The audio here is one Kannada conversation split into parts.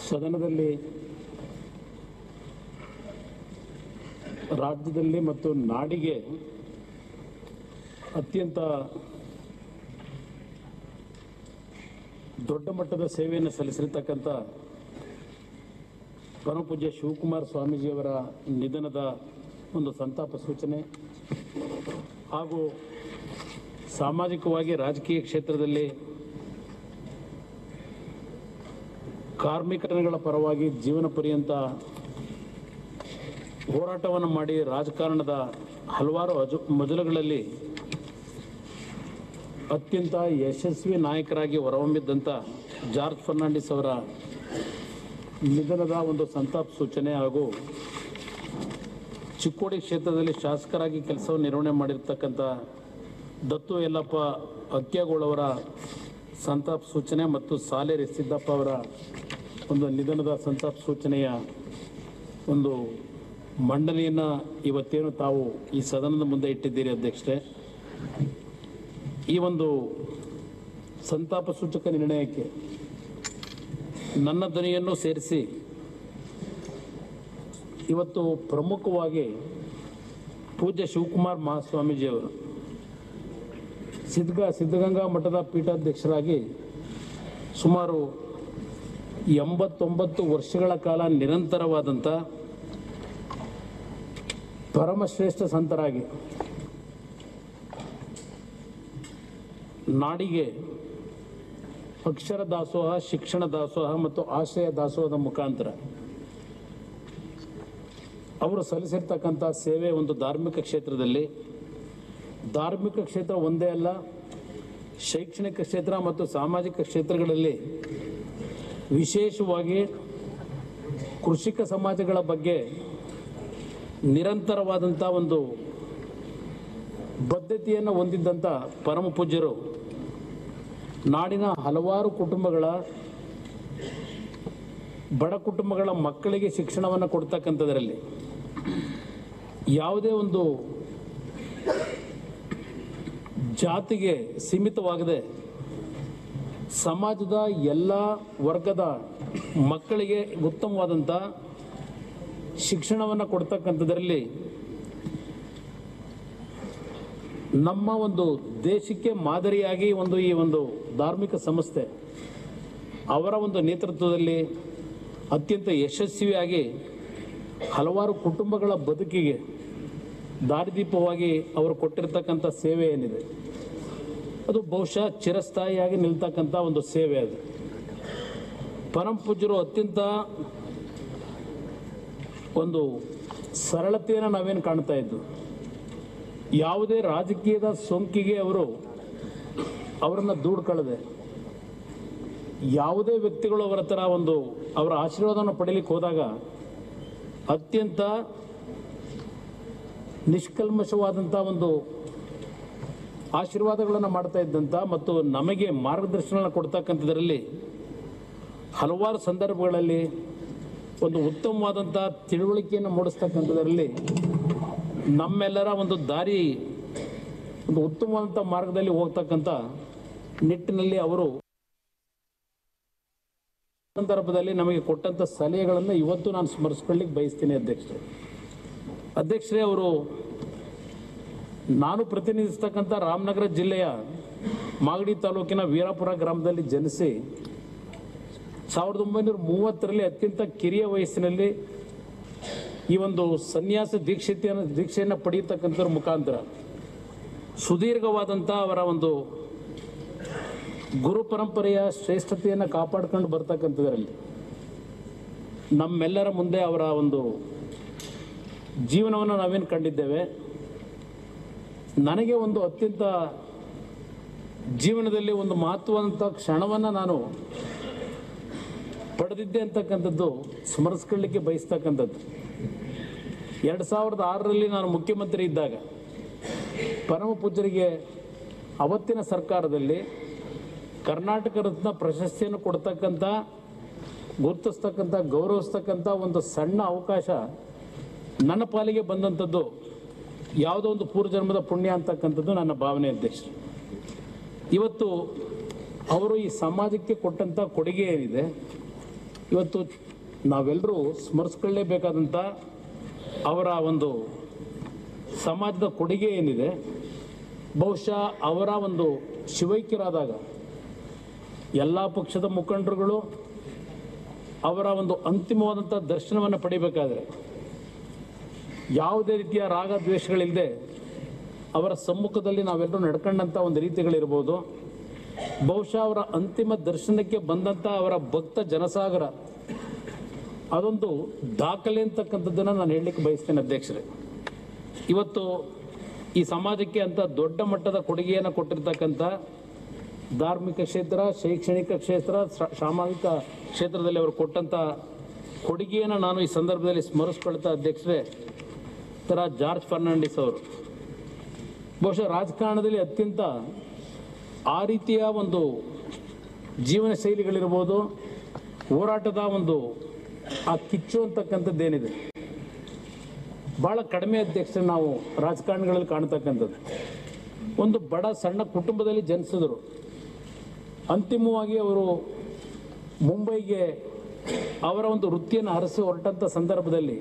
ಸದನದಲ್ಲಿ ರಾಜ್ಯದಲ್ಲಿ ಮತ್ತು ನಾಡಿಗೆ ಅತ್ಯಂತ ದೊಡ್ಡ ಮಟ್ಟದ ಸೇವೆಯನ್ನು ಸಲ್ಲಿಸಿರ್ತಕ್ಕಂಥ ಪರಮಪೂಜ್ಯ ಶಿವಕುಮಾರ ಸ್ವಾಮೀಜಿಯವರ ನಿಧನದ ಒಂದು ಸಂತಾಪ ಸೂಚನೆ ಹಾಗೂ ಸಾಮಾಜಿಕವಾಗಿ ರಾಜಕೀಯ ಕ್ಷೇತ್ರದಲ್ಲಿ ಕಾರ್ಮಿಕರ ಪರವಾಗಿ ಜೀವನ ಪರ್ಯಂತ ಹೋರಾಟವನ್ನು ಮಾಡಿ ರಾಜಕಾರಣದ ಹಲವಾರು ಮಜಲುಗಳಲ್ಲಿ ಅತ್ಯಂತ ಯಶಸ್ವಿ ನಾಯಕರಾಗಿ ಹೊರಹೊಮ್ಮಿದ್ದಂಥ ಜಾರ್ಜ್ ಫರ್ನಾಂಡಿಸ್ ಅವರ ನಿಧನದ ಒಂದು ಸಂತಾಪ ಸೂಚನೆ ಹಾಗೂ ಚಿಕ್ಕೋಡಿ ಕ್ಷೇತ್ರದಲ್ಲಿ ಶಾಸಕರಾಗಿ ಕೆಲಸವನ್ನು ನಿರ್ವಹಣೆ ಮಾಡಿರ್ತಕ್ಕಂಥ ದತ್ತು ಯಲ್ಲಪ್ಪ ಅಕ್ಕಿಯಾಗೋಳವರ ಸಂತಾಪ ಸೂಚನೆ ಮತ್ತು ಸಾಲೇರಿ ಸಿದ್ದಪ್ಪ ಅವರ ಒಂದು ನಿಧನದ ಸಂತಾಪ ಸೂಚನೆಯ ಒಂದು ಮಂಡನೆಯನ್ನು ಇವತ್ತೇನು ತಾವು ಈ ಸದನದ ಮುಂದೆ ಇಟ್ಟಿದ್ದೀರಿ ಅಧ್ಯಕ್ಷರೇ. ಈ ಒಂದು ಸಂತಾಪ ಸೂಚಕ ನಿರ್ಣಯಕ್ಕೆ ನನ್ನ ಧ್ವನಿಯನ್ನು ಸೇರಿಸಿ ಇವತ್ತು ಪ್ರಮುಖವಾಗಿ ಪೂಜ್ಯ ಶಿವಕುಮಾರ ಮಹಾಸ್ವಾಮೀಜಿಯವರು ಸಿದ್ಧಗಂಗಾ ಮಠದ ಪೀಠಾಧ್ಯಕ್ಷರಾಗಿ ಸುಮಾರು 89 ವರ್ಷಗಳ ಕಾಲ ನಿರಂತರವಾದಂಥ ಪರಮಶ್ರೇಷ್ಠ ಸಂತರಾಗಿ ನಾಡಿಗೆ ಅಕ್ಷರ ದಾಸೋಹ, ಶಿಕ್ಷಣ ದಾಸೋಹ ಮತ್ತು ಆಶ್ರಯ ದಾಸೋಹದ ಮುಖಾಂತರ ಅವರು ಸಲ್ಲಿಸಿರ್ತಕ್ಕಂಥ ಸೇವೆ ಒಂದು ಧಾರ್ಮಿಕ ಕ್ಷೇತ್ರದಲ್ಲಿ, ಧಾರ್ಮಿಕ ಕ್ಷೇತ್ರ ಒಂದೇ ಅಲ್ಲ, ಶೈಕ್ಷಣಿಕ ಕ್ಷೇತ್ರ ಮತ್ತು ಸಾಮಾಜಿಕ ಕ್ಷೇತ್ರಗಳಲ್ಲಿ ವಿಶೇಷವಾಗಿ ಕೃಷಿಕ ಸಮಾಜಗಳ ಬಗ್ಗೆ ನಿರಂತರವಾದಂಥ ಒಂದು ಬದ್ಧತೆಯನ್ನು ಹೊಂದಿದ್ದಂಥ ಪರಮ ಪೂಜ್ಯರು ನಾಡಿನ ಹಲವಾರು ಕುಟುಂಬಗಳ ಬಡ ಕುಟುಂಬಗಳ ಮಕ್ಕಳಿಗೆ ಶಿಕ್ಷಣವನ್ನು ಕೊಡ್ತಕ್ಕಂಥದ್ರಲ್ಲಿ ಯಾವುದೇ ಒಂದು ಜಾತಿಗೆ ಸೀಮಿತವಾಗದೆ ಸಮಾಜದ ಎಲ್ಲ ವರ್ಗದ ಮಕ್ಕಳಿಗೆ ಉತ್ತಮವಾದಂಥ ಶಿಕ್ಷಣವನ್ನು ಕೊಡ್ತಕ್ಕಂಥದ್ರಲ್ಲಿ ನಮ್ಮ ಒಂದು ದೇಶಕ್ಕೆ ಮಾದರಿಯಾಗಿ ಈ ಒಂದು ಧಾರ್ಮಿಕ ಸಂಸ್ಥೆ ಅವರ ಒಂದು ನೇತೃತ್ವದಲ್ಲಿ ಅತ್ಯಂತ ಯಶಸ್ವಿಯಾಗಿ ಹಲವಾರು ಕುಟುಂಬಗಳ ಬದುಕಿಗೆ ದಾರಿದೀಪವಾಗಿ ಅವರು ಕೊಟ್ಟಿರ್ತಕ್ಕಂಥ ಸೇವೆ ಏನಿದೆ ಅದು ಬಹುಶಃ ಚಿರಸ್ಥಾಯಿಯಾಗಿ ನಿಲ್ತಕ್ಕಂಥ ಒಂದು ಸೇವೆ. ಅದು ಪರಮ ಪೂಜ್ಯರು ಅತ್ಯಂತ ಒಂದು ಸರಳತೆಯನ್ನು ನಾವೇನು ಕಾಣ್ತಾ ಇದ್ದು, ಯಾವುದೇ ರಾಜಕೀಯದ ಸೋಂಕಿಗೆ ಅವರನ್ನು ದೂಡ್ಕೊಳ್ಳದೆ ಯಾವುದೇ ವ್ಯಕ್ತಿಗಳು ಅವರ ಥರ ಅವರ ಆಶೀರ್ವಾದವನ್ನು ಪಡೀಲಿಕ್ಕೆ ಹೋದಾಗ ಅತ್ಯಂತ ನಿಷ್ಕಲ್ಮಶವಾದಂಥ ಒಂದು ಆಶೀರ್ವಾದಗಳನ್ನು ಮಾಡ್ತಾ ಇದ್ದಂಥ ಮತ್ತು ನಮಗೆ ಮಾರ್ಗದರ್ಶನ ಕೊಡ್ತಕ್ಕಂಥದ್ರಲ್ಲಿ ಹಲವಾರು ಸಂದರ್ಭಗಳಲ್ಲಿ ಒಂದು ಉತ್ತಮವಾದಂಥ ತಿಳುವಳಿಕೆಯನ್ನು ಮೂಡಿಸ್ತಕ್ಕಂಥದ್ರಲ್ಲಿ ನಮ್ಮೆಲ್ಲರ ಒಂದು ದಾರಿ ಒಂದು ಉತ್ತಮವಾದಂಥ ಮಾರ್ಗದಲ್ಲಿ ಹೋಗ್ತಕ್ಕಂಥ ನಿಟ್ಟಿನಲ್ಲಿ ಅವರು ಸಂದರ್ಭದಲ್ಲಿ ನಮಗೆ ಕೊಟ್ಟಂಥ ಸಲಹೆಗಳನ್ನು ಇವತ್ತು ನಾನು ಸ್ಮರಿಸ್ಕೊಳ್ಳಿಕ್ಕೆ ಬಯಸ್ತೀನಿ ಅಧ್ಯಕ್ಷರೇ. ಅವರು ನಾನು ಪ್ರತಿನಿಧಿಸ್ತಕ್ಕಂಥ ರಾಮನಗರ ಜಿಲ್ಲೆಯ ಮಾಗಡಿ ತಾಲೂಕಿನ ವೀರಾಪುರ ಗ್ರಾಮದಲ್ಲಿ ಜನಿಸಿ 1930ರಲ್ಲಿ ಅತ್ಯಂತ ಕಿರಿಯ ವಯಸ್ಸಿನಲ್ಲಿ ಈ ಒಂದು ಸನ್ಯಾಸ ದೀಕ್ಷೆಯನ್ನು ಪಡೆಯತಕ್ಕಂಥವ್ರ ಮುಖಾಂತರ ಸುದೀರ್ಘವಾದಂಥ ಅವರ ಒಂದು ಗುರು ಪರಂಪರೆಯ ಶ್ರೇಷ್ಠತೆಯನ್ನು ಕಾಪಾಡ್ಕೊಂಡು ಬರ್ತಕ್ಕಂಥದ್ರಲ್ಲಿ ನಮ್ಮೆಲ್ಲರ ಮುಂದೆ ಅವರ ಒಂದು ಜೀವನವನ್ನು ನಾವೇನು ಕಂಡಿದ್ದೇವೆ. ನನಗೆ ಒಂದು ಅತ್ಯಂತ ಜೀವನದಲ್ಲಿ ಒಂದು ಮಹತ್ವದಂಥ ಕ್ಷಣವನ್ನು ನಾನು ಪಡೆದಿದ್ದೆ ಅಂತಕ್ಕಂಥದ್ದು ಸ್ಮರಿಸ್ಕೊಳ್ಳಿಕ್ಕೆ ಬಯಸ್ತಕ್ಕಂಥದ್ದು. 2006ರಲ್ಲಿ ನಾನು ಮುಖ್ಯಮಂತ್ರಿ ಇದ್ದಾಗ ಪರಮ ಪೂಜ್ಯರಿಗೆ ಅವತ್ತಿನ ಸರ್ಕಾರದಲ್ಲಿ ಕರ್ನಾಟಕ ರತ್ನ ಪ್ರಶಸ್ತಿಯನ್ನು ಕೊಡ್ತಕ್ಕಂಥ, ಗುರುತಿಸ್ತಕ್ಕಂಥ, ಗೌರವಿಸ್ತಕ್ಕಂಥ ಒಂದು ಸಣ್ಣ ಅವಕಾಶ ನನ್ನ ಪಾಲಿಗೆ ಬಂದಂಥದ್ದು ಯಾವುದೋ ಒಂದು ಪೂರ್ವಜನ್ಮದ ಪುಣ್ಯ ಅಂತಕ್ಕಂಥದ್ದು ನನ್ನ ಭಾವನೆ ಅಧ್ಯಕ್ಷರು. ಇವತ್ತು ಅವರು ಈ ಸಮಾಜಕ್ಕೆ ಕೊಟ್ಟಂಥ ಕೊಡುಗೆ ಏನಿದೆ ಇವತ್ತು ನಾವೆಲ್ಲರೂ ಸ್ಮರಿಸ್ಕೊಳ್ಳೇಬೇಕಾದಂಥ ಅವರ ಒಂದು ಸಮಾಜದ ಕೊಡುಗೆ ಏನಿದೆ, ಬಹುಶಃ ಅವರ ಒಂದು ಶಿವೈಕ್ಯರಾದಾಗ ಎಲ್ಲ ಪಕ್ಷದ ಮುಖಂಡರುಗಳು ಅವರ ಒಂದು ಅಂತಿಮವಾದಂಥ ದರ್ಶನವನ್ನು ಪಡಿಬೇಕಾದ್ರೆ ಯಾವುದೇ ರೀತಿಯ ರಾಗ ದ್ವೇಷಗಳಿಲ್ಲದೆ ಅವರ ಸಮ್ಮುಖದಲ್ಲಿ ನಾವೆಲ್ಲರೂ ನಡ್ಕೊಂಡಂಥ ಒಂದು ರೀತಿಗಳಿರ್ಬೋದು. ಬಹುಶಃ ಅವರ ಅಂತಿಮ ದರ್ಶನಕ್ಕೆ ಬಂದಂಥ ಅವರ ಭಕ್ತ ಜನಸಾಗರ ಅದೊಂದು ದಾಖಲೆ ಅಂತಕ್ಕಂಥದ್ದನ್ನು ನಾನು ಹೇಳಲಿಕ್ಕೆ ಬಯಸ್ತೇನೆ ಅಧ್ಯಕ್ಷರೇ. ಇವತ್ತು ಈ ಸಮಾಜಕ್ಕೆ ಅಂತ ದೊಡ್ಡ ಮಟ್ಟದ ಕೊಡುಗೆಯನ್ನು ಕೊಟ್ಟಿರ್ತಕ್ಕಂಥ ಧಾರ್ಮಿಕ ಕ್ಷೇತ್ರ, ಶೈಕ್ಷಣಿಕ ಕ್ಷೇತ್ರ, ಸಾಮಾಜಿಕ ಕ್ಷೇತ್ರದಲ್ಲಿ ಅವರು ಕೊಟ್ಟಂಥ ಕೊಡುಗೆಯನ್ನು ನಾನು ಈ ಸಂದರ್ಭದಲ್ಲಿ ಸ್ಮರಿಸ್ಕೊಳ್ತಾ ಅಧ್ಯಕ್ಷರೇ, ಥರ ಜಾರ್ಜ್ ಫರ್ನಾಂಡಿಸ್ ಅವರು ಬಹುಶಃ ರಾಜಕಾರಣದಲ್ಲಿ ಅತ್ಯಂತ ಆ ರೀತಿಯ ಒಂದು ಜೀವನ ಶೈಲಿಗಳಿರ್ಬೋದು, ಹೋರಾಟದ ಒಂದು ಆ ಕಿಚ್ಚು ಅಂತಕ್ಕಂಥದ್ದೇನಿದೆ ಭಾಳ ಕಡಿಮೆ ಅಧ್ಯಕ್ಷರೇ ನಾವು ರಾಜಕಾರಣಗಳಲ್ಲಿ ಕಾಣ್ತಕ್ಕಂಥದ್ದು. ಒಂದು ಬಡ ಸಣ್ಣ ಕುಟುಂಬದಲ್ಲಿ ಜನಿಸಿದರು. ಅಂತಿಮವಾಗಿ ಅವರು ಮುಂಬೈಗೆ ಅವರ ಒಂದು ವೃತ್ತಿಯನ್ನು ಅರಸಿ ಹೊರಟಂಥ ಸಂದರ್ಭದಲ್ಲಿ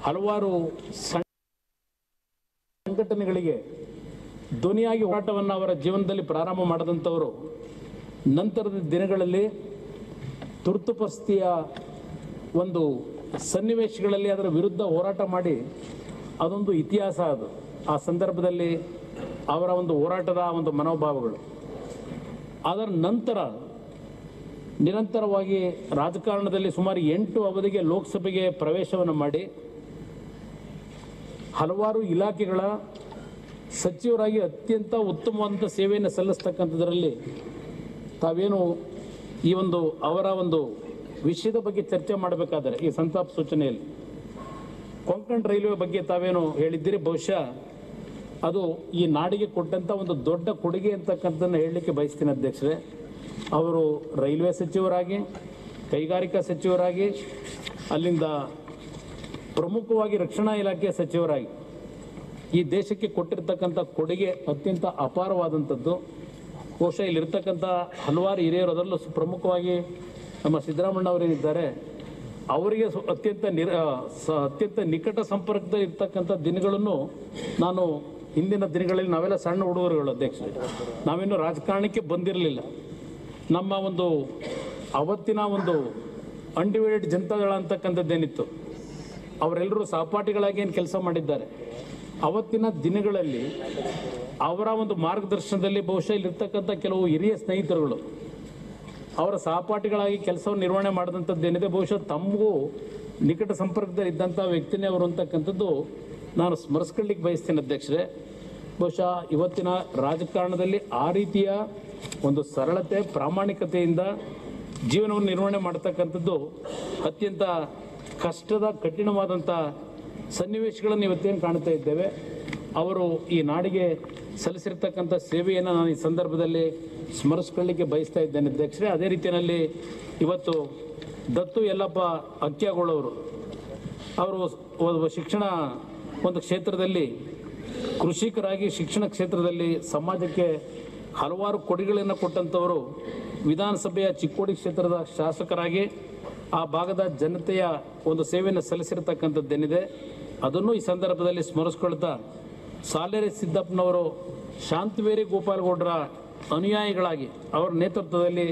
ಹಲವಾರು ಸಂಘಟನೆಗಳಿಗೆ ಧ್ವನಿಯಾಗಿ ಹೋರಾಟವನ್ನು ಅವರ ಜೀವನದಲ್ಲಿ ಪ್ರಾರಂಭ ಮಾಡಿದಂಥವರು ನಂತರದ ದಿನಗಳಲ್ಲಿ ತುರ್ತು ಪರಿಸ್ಥಿತಿಯ ಒಂದು ಸನ್ನಿವೇಶಗಳಲ್ಲಿ ಅದರ ವಿರುದ್ಧ ಹೋರಾಟ ಮಾಡಿ ಅದೊಂದು ಇತಿಹಾಸ. ಅದು ಆ ಸಂದರ್ಭದಲ್ಲಿ ಅವರ ಒಂದು ಹೋರಾಟದ ಒಂದು ಮನೋಭಾವಗಳು. ಅದರ ನಂತರ ನಿರಂತರವಾಗಿ ರಾಜಕಾರಣದಲ್ಲಿ ಸುಮಾರು 8 ಅವಧಿಗೆ ಲೋಕಸಭೆಗೆ ಪ್ರವೇಶವನ್ನು ಮಾಡಿ ಹಲವಾರು ಇಲಾಖೆಗಳ ಸಚಿವರಾಗಿ ಅತ್ಯಂತ ಉತ್ತಮವಾದಂಥ ಸೇವೆಯನ್ನು ಸಲ್ಲಿಸ್ತಕ್ಕಂಥದ್ರಲ್ಲಿ ತಾವೇನು ಈ ಒಂದು ಅವರ ಒಂದು ವಿಷಯದ ಬಗ್ಗೆ ಚರ್ಚೆ ಮಾಡಬೇಕಾದರೆ ಈ ಸಂತಾಪ ಸೂಚನೆಯಲ್ಲಿ ಕೊಂಕಣ್ ರೈಲ್ವೆ ಬಗ್ಗೆ ತಾವೇನು ಹೇಳಿದ್ದೀರಿ, ಬಹುಶಃ ಅದು ಈ ನಾಡಿಗೆ ಕೊಟ್ಟಂಥ ಒಂದು ದೊಡ್ಡ ಕೊಡುಗೆ ಅಂತಕ್ಕಂಥದ್ದನ್ನು ಹೇಳಲಿಕ್ಕೆ ಬಯಸ್ತೀನಿ ಅಧ್ಯಕ್ಷರೇ. ಅವರು ರೈಲ್ವೆ ಸಚಿವರಾಗಿ, ಕೈಗಾರಿಕಾ ಸಚಿವರಾಗಿ, ಅಲ್ಲಿಂದ ಪ್ರಮುಖವಾಗಿ ರಕ್ಷಣಾ ಇಲಾಖೆಯ ಸಚಿವರಾಗಿ ಈ ದೇಶಕ್ಕೆ ಕೊಟ್ಟಿರ್ತಕ್ಕಂಥ ಕೊಡುಗೆ ಅತ್ಯಂತ ಅಪಾರವಾದಂಥದ್ದು. ಬಹುಶಃ ಇಲ್ಲಿರ್ತಕ್ಕಂಥ ಹಲವಾರು ಹಿರಿಯರು, ಅದರಲ್ಲೂ ಪ್ರಮುಖವಾಗಿ ನಮ್ಮ ಸಿದ್ದರಾಮಣ್ಣವರೇನಿದ್ದಾರೆ, ಅವರಿಗೆ ಅತ್ಯಂತ ನಿಕಟ ಸಂಪರ್ಕದಲ್ಲಿ ಇರ್ತಕ್ಕಂಥ ದಿನಗಳನ್ನು ನಾನು ಹಿಂದಿನ ದಿನಗಳಲ್ಲಿ ನಾವೆಲ್ಲ ಸಣ್ಣ ಹುಡುಗರುಗಳು ಅಧ್ಯಕ್ಷರೇ, ನಾವಿನ್ನೂ ರಾಜಕಾರಣಕ್ಕೆ ಬಂದಿರಲಿಲ್ಲ. ನಮ್ಮ ಒಂದು ಅವತ್ತಿನ ಒಂದು ಅನ್ಡಿವೈಡೆಡ್ ಜನತಾದಳ ಅಂತಕ್ಕಂಥದ್ದೇನಿತ್ತು, ಅವರೆಲ್ಲರೂ ಸಹಪಾಠಿಗಳಾಗಿ ಏನು ಕೆಲಸ ಮಾಡಿದ್ದಾರೆ. ಅವತ್ತಿನ ದಿನಗಳಲ್ಲಿ ಅವರ ಒಂದು ಮಾರ್ಗದರ್ಶನದಲ್ಲಿ ಬಹುಶಃ ಇಲ್ಲಿರ್ತಕ್ಕಂಥ ಕೆಲವು ಹಿರಿಯ ಸ್ನೇಹಿತರುಗಳು ಅವರ ಸಹಪಾಠಿಗಳಾಗಿ ಕೆಲಸವನ್ನು ನಿರ್ವಹಣೆ ಮಾಡಿದಂಥದ್ದೇನಿದೆ, ಬಹುಶಃ ತಮಗೂ ನಿಕಟ ಸಂಪರ್ಕದಲ್ಲಿ ಇದ್ದಂಥ ವ್ಯಕ್ತಿನೇ ಅವರು ಅಂತಕ್ಕಂಥದ್ದು ನಾನು ಸ್ಮರಿಸ್ಕೊಳ್ಳಿಕ್ಕೆ ಬಯಸ್ತೀನಿ ಅಧ್ಯಕ್ಷರೇ. ಬಹುಶಃ ಇವತ್ತಿನ ರಾಜಕಾರಣದಲ್ಲಿ ಆ ರೀತಿಯ ಒಂದು ಸರಳತೆ, ಪ್ರಾಮಾಣಿಕತೆಯಿಂದ ಜೀವನವನ್ನು ನಿರ್ವಹಣೆ ಮಾಡ್ತಕ್ಕಂಥದ್ದು ಅತ್ಯಂತ ಕಷ್ಟದ, ಕಠಿಣವಾದಂಥ ಸನ್ನಿವೇಶಗಳನ್ನು ಇವತ್ತೇನು ಕಾಣ್ತಾ ಇದ್ದೇವೆ. ಅವರು ಈ ನಾಡಿಗೆ ಸಲ್ಲಿಸಿರ್ತಕ್ಕಂಥ ಸೇವೆಯನ್ನು ನಾನು ಈ ಸಂದರ್ಭದಲ್ಲಿ ಸ್ಮರಿಸ್ಕೊಳ್ಳಿಕ್ಕೆ ಬಯಸ್ತಾ ಇದ್ದೇನೆ ಅಧ್ಯಕ್ಷರೇ. ಅದೇ ರೀತಿಯಲ್ಲಿ ಇವತ್ತು ದತ್ತು ಯಲ್ಲಪ್ಪ ಅಕ್ಯಾಗೋಳವರು ಅವರು ಶಿಕ್ಷಣ ಒಂದು ಕ್ಷೇತ್ರದಲ್ಲಿ ಕೃಷಿಕರಾಗಿ ಶಿಕ್ಷಣ ಕ್ಷೇತ್ರದಲ್ಲಿ ಸಮಾಜಕ್ಕೆ ಹಲವಾರು ಕೊಡುಗೆಗಳನ್ನು ಕೊಟ್ಟಂಥವರು, ವಿಧಾನಸಭೆಯ ಚಿಕ್ಕೋಡಿ ಕ್ಷೇತ್ರದ ಶಾಸಕರಾಗಿ ಆ ಭಾಗದ ಜನತೆಯ ಒಂದು ಸೇವೆಯನ್ನು ಸಲ್ಲಿಸಿರ್ತಕ್ಕಂಥದ್ದೇನಿದೆ ಅದನ್ನು ಈ ಸಂದರ್ಭದಲ್ಲಿ ಸ್ಮರಿಸ್ಕೊಳ್ತಾ, ಸಾಲೇರಿ ಸಿದ್ದಪ್ಪನವರು ಶಾಂತವೇರಿ ಗೋಪಾಲಗೌಡರ ಅನುಯಾಯಿಗಳಾಗಿ ಅವರ ನೇತೃತ್ವದಲ್ಲಿ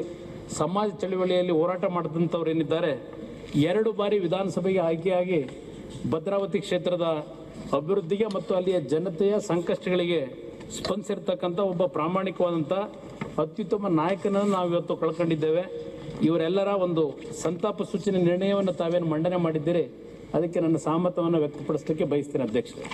ಸಮಾಜ ಚಳವಳಿಯಲ್ಲಿ ಹೋರಾಟ ಮಾಡಿದಂಥವ್ರು ಏನಿದ್ದಾರೆ, 2 ಬಾರಿ ವಿಧಾನಸಭೆಗೆ ಆಯ್ಕೆಯಾಗಿ ಭದ್ರಾವತಿ ಕ್ಷೇತ್ರದ ಅಭಿವೃದ್ಧಿಗೆ ಮತ್ತು ಅಲ್ಲಿಯ ಜನತೆಯ ಸಂಕಷ್ಟಗಳಿಗೆ ಸ್ಪಂದಿಸಿರ್ತಕ್ಕಂಥ ಒಬ್ಬ ಪ್ರಾಮಾಣಿಕವಾದಂಥ ಅತ್ಯುತ್ತಮ ನಾಯಕನನ್ನು ನಾವು ಇವತ್ತು ಕಳ್ಕೊಂಡಿದ್ದೇವೆ. ಇವರೆಲ್ಲರ ಒಂದು ಸಂತಾಪ ಸೂಚನೆ ನಿರ್ಣಯವನ್ನು ತಾವೇನು ಮಂಡನೆ ಮಾಡಿದ್ದೀರಿ, ಅದಕ್ಕೆ ನನ್ನ ಸಹಮತವನ್ನು ವ್ಯಕ್ತಪಡಿಸಲಿಕ್ಕೆ ಬಯಸ್ತೇನೆ ಅಧ್ಯಕ್ಷರೇ.